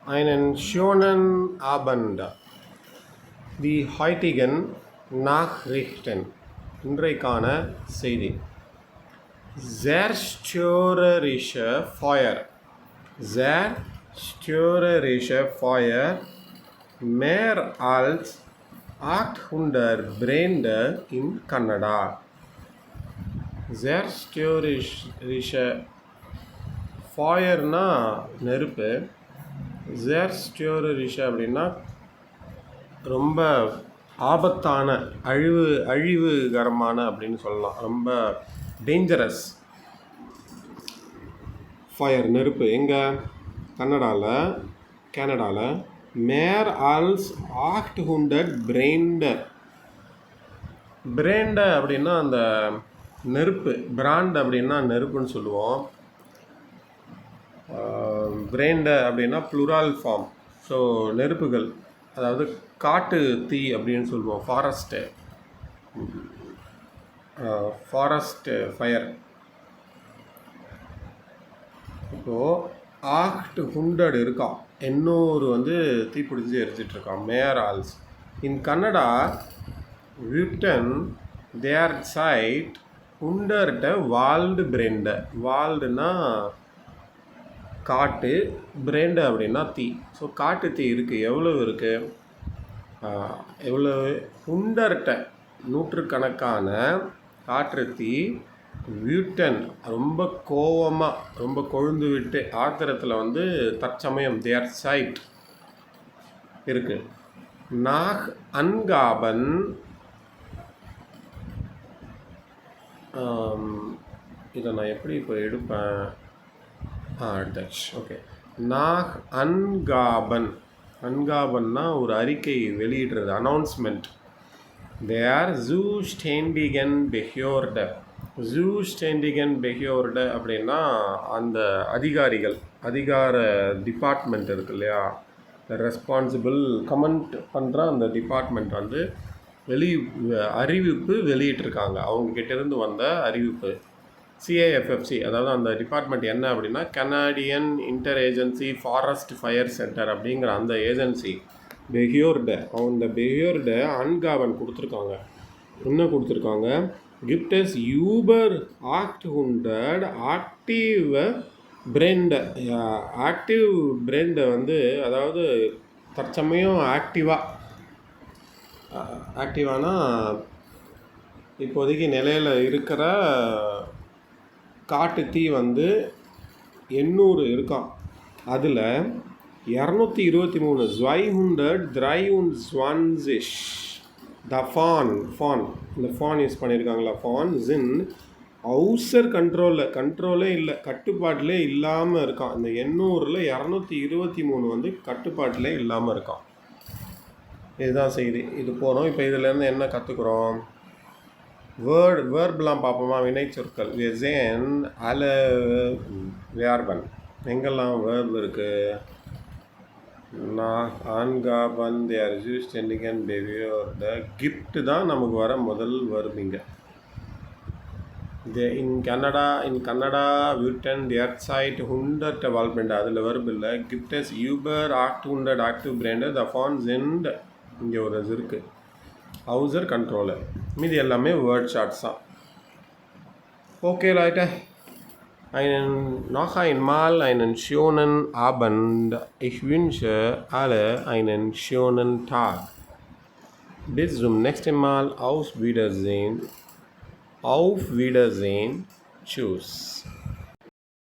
einen schönen Abend. Die heutigen Nachrichten. இன்றைக்கான செய்தி. Zerstörerische Feuer. Zerstörerische Feuer. Mehr als 800 Brände in Kanada. Zerstörerische ஃபயர்னா நெருப்பு. ஜெர்ஸ்டியோரிஷ அப்படின்னா ரொம்ப ஆபத்தான அழிவுகரமான அப்படின்னு சொல்லலாம். ரொம்ப டேஞ்சரஸ் ஃபயர் நெருப்பு. எங்கே? கனடாவில் மேர் ஆல்ஸ் 800 பிரேண்ட அப்படின்னா அந்த நெருப்பு. பிராண்ட் அப்படின்னா நெருப்புன்னு சொல்லுவோம். பிரேண்ட அப்படின்னா ப்ளூரால் ஃபார்ம். ஸோ நெருப்புகள், அதாவது காட்டு தீ அப்படின்னு சொல்லுவோம். Forest fire. இப்போது 800 இருக்கான், 800 தீப்பிடிச்சி எரிச்சிட்ருக்கான். மேயர் ஆல்ஸ் இன் கன்னடா விட்டன் தேர் சைட் உண்டர்ட வால்டு பிரேண்ட. வால்டுனா காட்டு, பிரேண்டு அப்படின்னா தீ. ஸோ காட்டு தீ இருக்குது. எவ்வளவு இருக்குது? உண்டர்ட்ட நூற்றுக்கணக்கான காற்று தீ வியூட்டன் ரொம்ப கோவமாக, ரொம்ப கொழுந்து விட்டு ஆத்திரத்தில் தற்சமயம் தேர் சைட் இருக்குது. நாக் அன்காபன் இதை நான் எப்படி இப்போ எடுப்பேன்? டச். ஓகே. நாக் அன்காபன்னா ஒரு அறிக்கை வெளியிடுறது, அனௌன்ஸ்மெண்ட். தேர் ஜூஸ்டேண்டிகன் பெஹியோர்ட அப்படின்னா அந்த அதிகார டிபார்ட்மெண்ட் இருக்கு இல்லையா, ரெஸ்பான்சிபிள் கமெண்ட் பண்ணுற அந்த டிபார்ட்மெண்ட் அறிவிப்பு வெளியிட்டிருக்காங்க. அவங்கக்கிட்டேருந்து வந்த அறிவிப்பு. CIFFC, அதாவது அந்த டிபார்ட்மெண்ட் என்ன அப்படின்னா Canadian inter agency forest fire centre அப்படிங்கிற அந்த ஏஜென்சி. அந்த பெஹியோர்ட அன்காவன் கொடுத்துருக்காங்க. என்ன கொடுத்துருக்காங்க? கிப்டஸ் யூபர் 800 ஆக்டிவ் பிரேண்டை அதாவது தற்சமயம் ஆக்டிவானா இப்போதைக்கு நிலையில் இருக்கிற காட்டு தீ 800 இருக்கான். அதில் 223 223 ஃபான் இந்த ஃபான் யூஸ் பண்ணியிருக்காங்களா, ஃபான் ஜின் அவுசர் கண்ட்ரோலே இல்லை, கட்டுப்பாட்டிலே இல்லாமல் இருக்கான். இந்த 800ல் 223 கட்டுப்பாட்டிலே இல்லாமல் இருக்கான். இதுதான் செய்தி. இது போகிறோம். இப்போ இதிலேருந்து என்ன கற்றுக்குறோம்? வேர்ப்லாம் பார்ப்போமா? வினைச்சொற்கள். வெசேன் அல வியார்பன். எங்கெல்லாம் வேர்ப் இருக்குது? நான் ஆன்காபன் தேர் ஜூஸ்டெண்டிகன் பெவியோர்ட கிஃப்ட் தான் நமக்கு வர முதல் வேர்ப். இங்கே இன் கன்னடா விட்டன் தேர் சைட் 100 வால்பிரண்ட். அதில் வேர்ப் இல்லை. கிஃப்டஸ் யூபர் 800 ஆக்டிவ் பிரேண்டர் த ஃபான்ஸ் அண்ட் இங்கே ஒரு இது இருக்குது, ஹவுசர் கண்ட்ரோலர். மீதி எல்லாமே வேர்ட் ஷார்ட்ஸ் தான். Okay Leute, noch einmal einen schönen Abend. Ich wünsche alle einen schönen Tag. Bis zum nächsten Mal. Auf Wiedersehen. Tschüss.